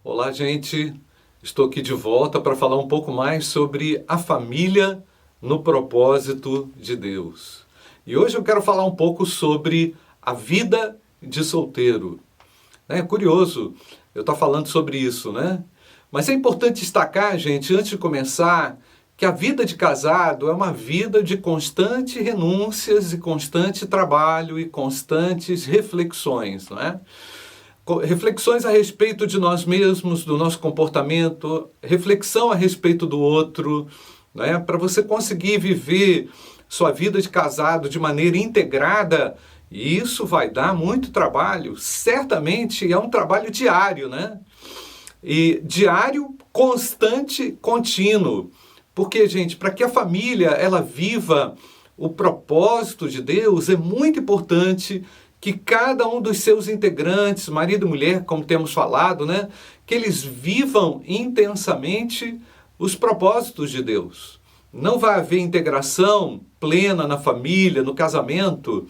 Olá, gente. Estou aqui de volta para falar um pouco mais sobre a família no propósito de Deus. E hoje eu quero falar um pouco sobre a vida de solteiro. É curioso eu estar falando sobre isso, né? Mas é importante destacar, gente, antes de começar, que a vida de casado é uma vida de constantes renúncias e constante trabalho e constantes reflexões, não é? Reflexões a respeito de nós mesmos, do nosso comportamento, reflexão a respeito do outro, né? Para você conseguir viver sua vida de casado de maneira integrada, e isso vai dar muito trabalho, certamente é um trabalho diário, né? E diário, constante, contínuo. Porque, gente, para que a família ela viva o propósito de Deus, é muito importante que cada um dos seus integrantes, marido e mulher, como temos falado, né, que eles vivam intensamente os propósitos de Deus. Não vai haver integração plena na família, no casamento,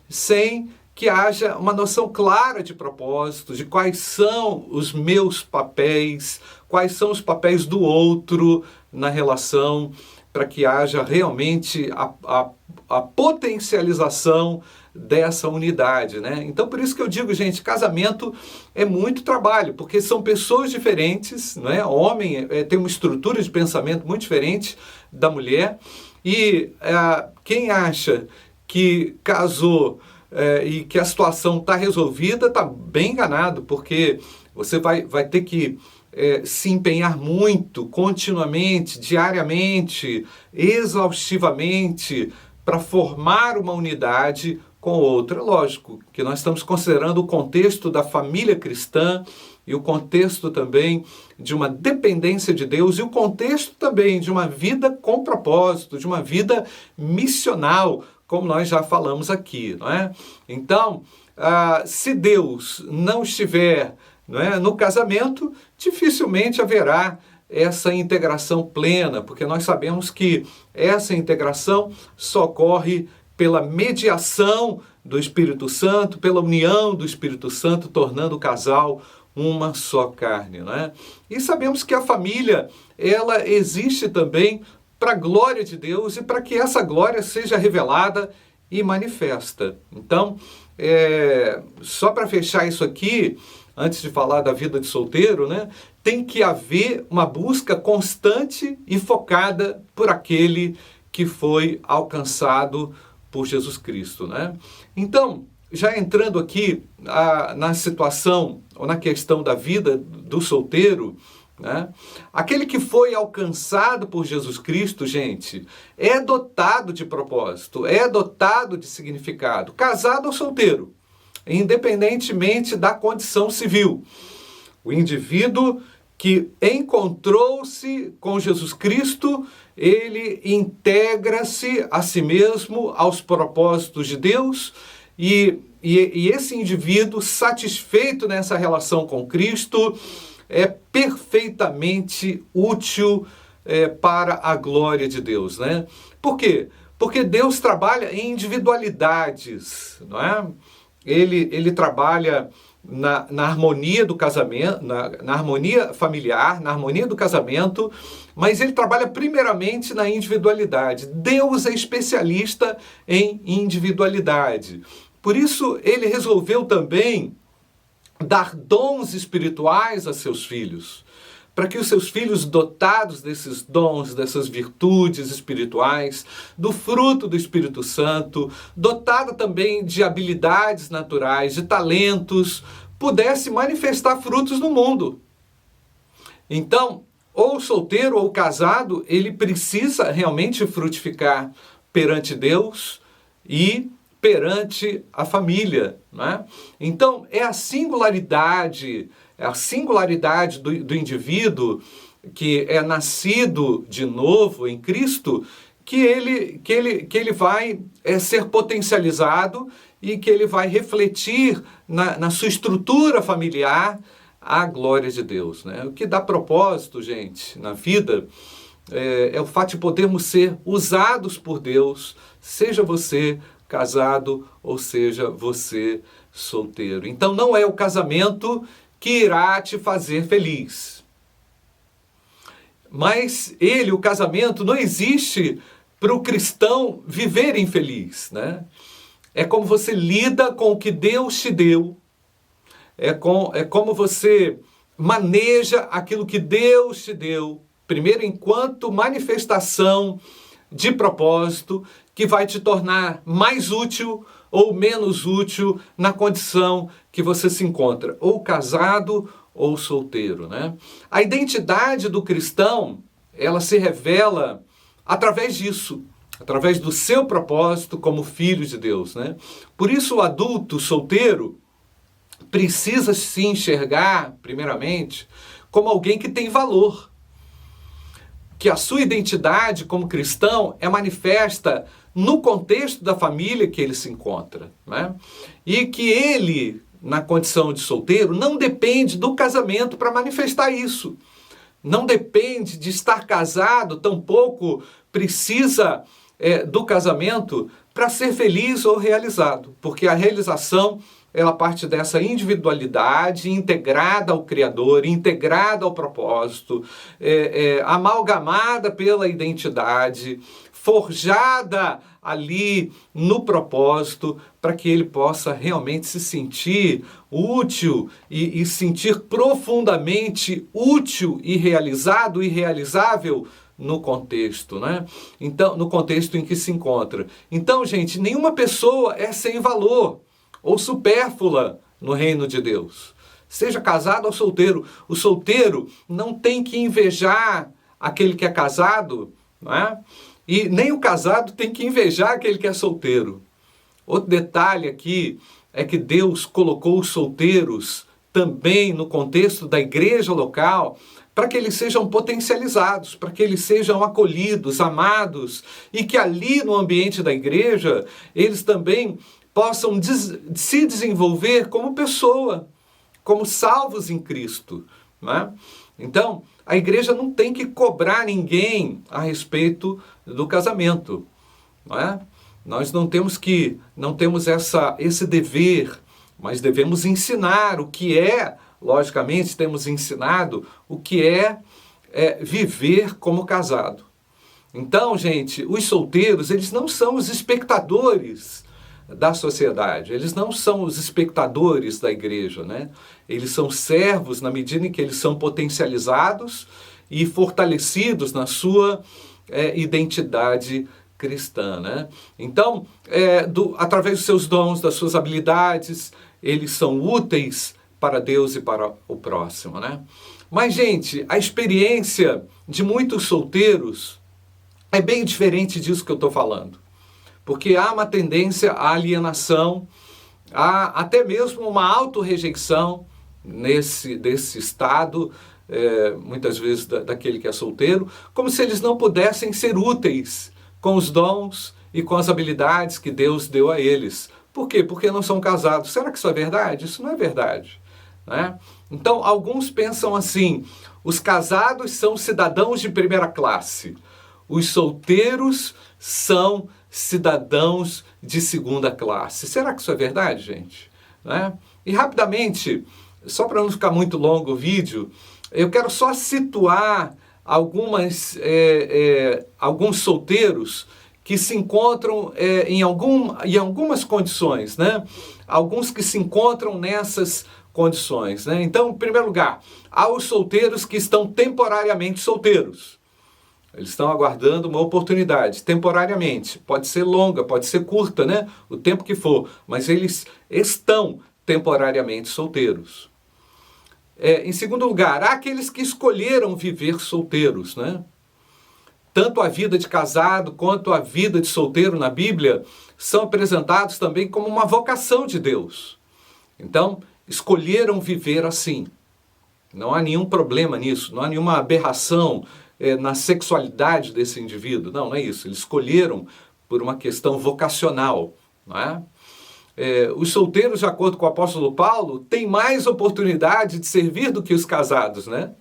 sem que haja uma noção clara de propósito, de quais são os meus papéis, quais são os papéis do outro na relação, para que haja realmente a potencialização dessa unidade, né? Então, por isso que eu digo, gente, casamento é muito trabalho, porque são pessoas diferentes, né? O homem tem uma estrutura de pensamento muito diferente da mulher, e quem acha que casou e que a situação está resolvida, está bem enganado, porque você vai ter que se empenhar muito, continuamente, diariamente, exaustivamente, para formar uma unidade com outra. Lógico que nós estamos considerando o contexto da família cristã e o contexto também de uma dependência de Deus e o contexto também de uma vida com propósito, de uma vida missional, como nós já falamos aqui, não é? Então, se Deus não estiver, não é, no casamento, dificilmente haverá essa integração plena, porque nós sabemos que essa integração só ocorre pela mediação do Espírito Santo, pela união do Espírito Santo, tornando o casal uma só carne, não é? E sabemos que a família, ela existe também para a glória de Deus e para que essa glória seja revelada e manifesta. Então, só para fechar isso aqui, antes de falar da vida de solteiro, né, tem que haver uma busca constante e focada por aquele que foi alcançado por Jesus Cristo, né? Então, já entrando aqui na situação ou na questão da vida do solteiro, né? Aquele que foi alcançado por Jesus Cristo, gente, é dotado de propósito, é dotado de significado, casado ou solteiro, independentemente da condição civil. O indivíduo que encontrou-se com Jesus Cristo, ele integra-se a si mesmo aos propósitos de Deus e esse indivíduo satisfeito nessa relação com Cristo é perfeitamente útil para a glória de Deus, né? Por quê? Porque Deus trabalha em individualidades, não é? Ele trabalha na harmonia do casamento, na harmonia familiar, na harmonia do casamento, mas ele trabalha primeiramente na individualidade. Deus é especialista em individualidade. Por isso, ele resolveu também dar dons espirituais a seus filhos, para que os seus filhos, dotados desses dons, dessas virtudes espirituais, do fruto do Espírito Santo, dotado também de habilidades naturais, de talentos, pudesse manifestar frutos no mundo. Então, ou solteiro ou casado, ele precisa realmente frutificar perante Deus e perante a família, né? Então, é a singularidade do indivíduo que é nascido de novo em Cristo, que ele vai ser potencializado e que ele vai refletir na sua estrutura familiar a glória de Deus, né? O que dá propósito, gente, na vida é o fato de podermos ser usados por Deus, seja você casado ou seja você solteiro. Então não é o casamento que irá te fazer feliz. Mas o casamento, não existe para o cristão viver infeliz, né? É como você lida com o que Deus te deu, é como você maneja aquilo que Deus te deu, primeiro enquanto manifestação de propósito, que vai te tornar mais útil ou menos útil na condição que você se encontra, ou casado ou solteiro, né? A identidade do cristão, ela se revela através disso, através do seu propósito como filho de Deus, né? Por isso o adulto solteiro precisa se enxergar, primeiramente, como alguém que tem valor, que a sua identidade como cristão é manifesta no contexto da família que ele se encontra, né? E que ele, na condição de solteiro, não depende do casamento para manifestar isso. Não depende de estar casado, tampouco precisa do casamento para ser feliz ou realizado, porque a realização ela parte dessa individualidade integrada ao Criador, integrada ao propósito, amalgamada pela identidade, forjada ali no propósito, para que ele possa realmente se sentir útil e sentir profundamente útil e realizado e realizável no contexto, né? Então, no contexto em que se encontra. Então, gente, nenhuma pessoa é sem valor ou supérflua no reino de Deus. Seja casado ou solteiro. O solteiro não tem que invejar aquele que é casado, não é? E nem o casado tem que invejar aquele que é solteiro. Outro detalhe aqui é que Deus colocou os solteiros também no contexto da igreja local para que eles sejam potencializados, para que eles sejam acolhidos, amados, e que ali no ambiente da igreja eles também possam se desenvolver como pessoa, como salvos em Cristo, né? Então, a igreja não tem que cobrar ninguém a respeito do casamento, não é? Nós não temos esse dever, mas devemos ensinar o que logicamente temos ensinado o que é viver como casado. Então, gente, os solteiros, eles não são os espectadores da sociedade, eles não são os espectadores da igreja, né? Eles são servos na medida em que eles são potencializados e fortalecidos na sua identidade cristã, né? Então, através dos seus dons, das suas habilidades, eles são úteis para Deus e para o próximo, né? Mas, gente, a experiência de muitos solteiros é bem diferente disso que eu estou falando. Porque há uma tendência à alienação, há até mesmo uma autorrejeição desse estado, muitas vezes daquele que é solteiro, como se eles não pudessem ser úteis com os dons e com as habilidades que Deus deu a eles. Por quê? Porque não são casados. Será que isso é verdade? Isso não é verdade, né? Então, alguns pensam assim: os casados são cidadãos de primeira classe, os solteiros são cidadãos de segunda classe. Será que isso é verdade, gente? Né? E rapidamente, só para não ficar muito longo o vídeo, eu quero só situar alguns solteiros que se encontram em algumas condições, né? Alguns que se encontram nessas condições, né? Então, em primeiro lugar, há os solteiros que estão temporariamente solteiros. Eles estão aguardando uma oportunidade, temporariamente. Pode ser longa, pode ser curta, né? O tempo que for. Mas eles estão temporariamente solteiros. Em segundo lugar, há aqueles que escolheram viver solteiros, né? Tanto a vida de casado quanto a vida de solteiro na Bíblia são apresentados também como uma vocação de Deus. Então, escolheram viver assim. Não há nenhum problema nisso, não há nenhuma aberração na sexualidade desse indivíduo. Não é isso. Eles escolheram por uma questão vocacional, não é? Os solteiros, de acordo com o apóstolo Paulo, têm mais oportunidade de servir do que os casados, né?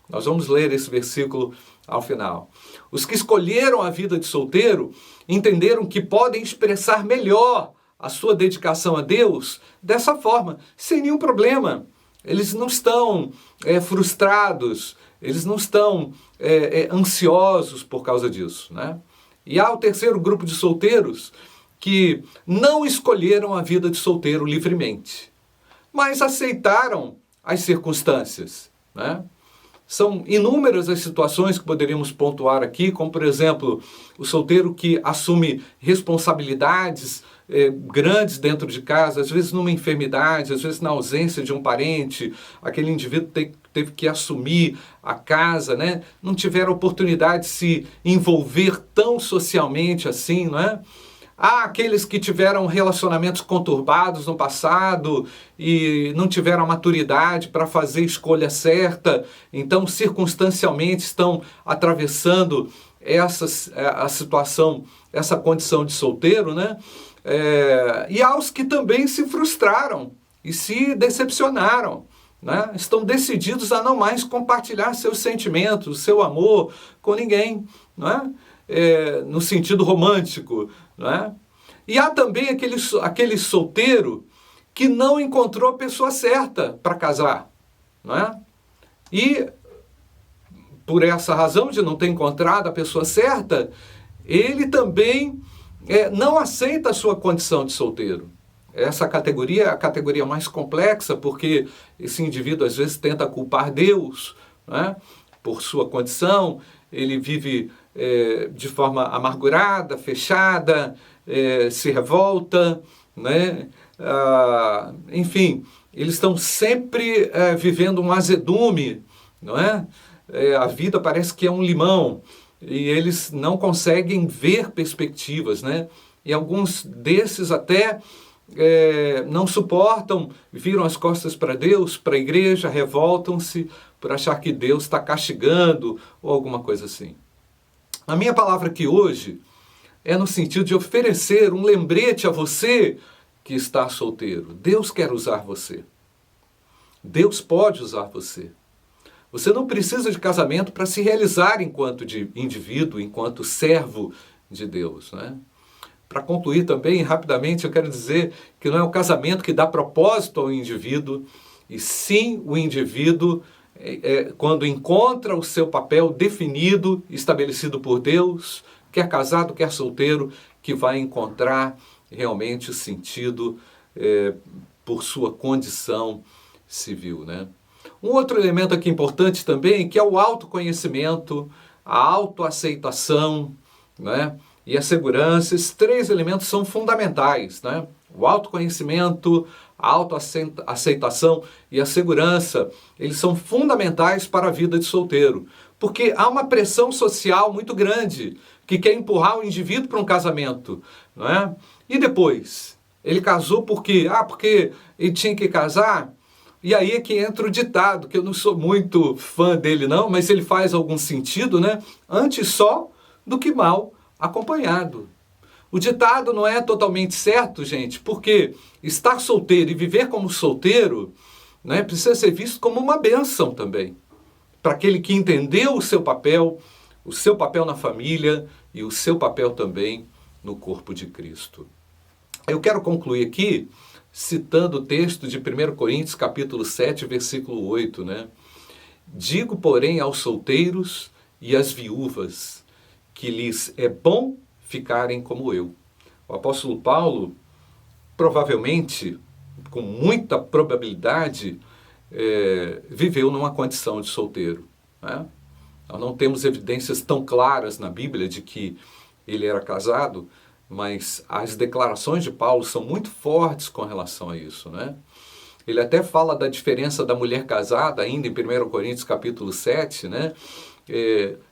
Nós vamos ler esse versículo ao final. Os que escolheram a vida de solteiro entenderam que podem expressar melhor a sua dedicação a Deus dessa forma, sem nenhum problema. eles não estão frustrados, eles não estão ansiosos por causa disso, né? E há o terceiro grupo de solteiros que não escolheram a vida de solteiro livremente, mas aceitaram as circunstâncias, né? São inúmeras as situações que poderíamos pontuar aqui, como, por exemplo, o solteiro que assume responsabilidades grandes dentro de casa, às vezes numa enfermidade, às vezes na ausência de um parente, aquele indivíduo teve que assumir a casa, né? Não tiveram oportunidade de se envolver tão socialmente assim, não é? Há aqueles que tiveram relacionamentos conturbados no passado e não tiveram a maturidade para fazer a escolha certa, então circunstancialmente estão atravessando a situação, essa condição de solteiro, né? E há os que também se frustraram e se decepcionaram, né? Estão decididos a não mais compartilhar seus sentimentos, seu amor com ninguém, não é? No sentido romântico, não é? E há também aquele solteiro que não encontrou a pessoa certa para casar, não é? E por essa razão de não ter encontrado a pessoa certa, ele também não aceita a sua condição de solteiro. Essa categoria é a categoria mais complexa, porque esse indivíduo às vezes tenta culpar Deus, né, por sua condição, ele vive de forma amargurada, fechada, se revolta, né? Enfim, eles estão sempre vivendo um azedume, não é? A vida parece que é um limão e eles não conseguem ver perspectivas, né? E alguns desses até não suportam, viram as costas para Deus, para a igreja, revoltam-se por achar que Deus está castigando ou alguma coisa assim. A minha palavra aqui hoje é no sentido de oferecer um lembrete a você que está solteiro. Deus quer usar você. Deus pode usar você. Você não precisa de casamento para se realizar enquanto indivíduo, enquanto servo de Deus, né? Para concluir também, rapidamente, eu quero dizer que não é o casamento que dá propósito ao indivíduo, e sim o indivíduo, quando encontra o seu papel definido, estabelecido por Deus, quer casado, quer solteiro, que vai encontrar realmente o sentido por sua condição civil, né? Um outro elemento aqui importante também, que é o autoconhecimento, a autoaceitação, né? E a segurança. Esses três elementos são fundamentais, né? O autoconhecimento, a autoaceitação e a segurança, eles são fundamentais para a vida de solteiro. Porque há uma pressão social muito grande que quer empurrar o indivíduo para um casamento, não é? E depois? Ele casou por quê? Porque ele tinha que casar? E aí é que entra o ditado, que eu não sou muito fã dele não, mas ele faz algum sentido, né? Antes só do que mal acompanhado. O ditado não é totalmente certo, gente, porque estar solteiro e viver como solteiro, né, precisa ser visto como uma bênção também. Para aquele que entendeu o seu papel na família e o seu papel também no corpo de Cristo. Eu quero concluir aqui citando o texto de 1 Coríntios capítulo 7, versículo 8, né? Digo, porém, aos solteiros e às viúvas, que lhes é bom ficarem como eu. O apóstolo Paulo, provavelmente, com muita probabilidade, viveu numa condição de solteiro, né? Nós não temos evidências tão claras na Bíblia de que ele era casado, mas as declarações de Paulo são muito fortes com relação a isso, né? Ele até fala da diferença da mulher casada, ainda em 1 Coríntios capítulo 7, né?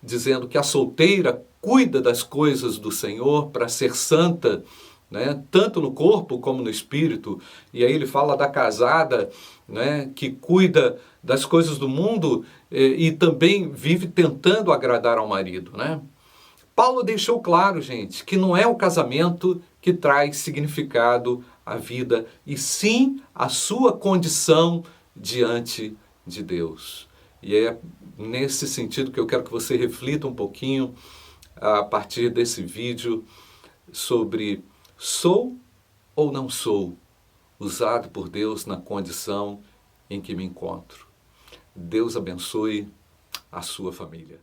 Dizendo que a solteira cuida das coisas do Senhor para ser santa, né? Tanto no corpo como no espírito. E aí ele fala da casada, né? Que cuida das coisas do mundo e também vive tentando agradar ao marido, né? Paulo deixou claro, gente, que não é o casamento que traz significado à vida, e sim a sua condição diante de Deus. E é nesse sentido que eu quero que você reflita um pouquinho a partir desse vídeo sobre sou ou não sou usado por Deus na condição em que me encontro. Deus abençoe a sua família.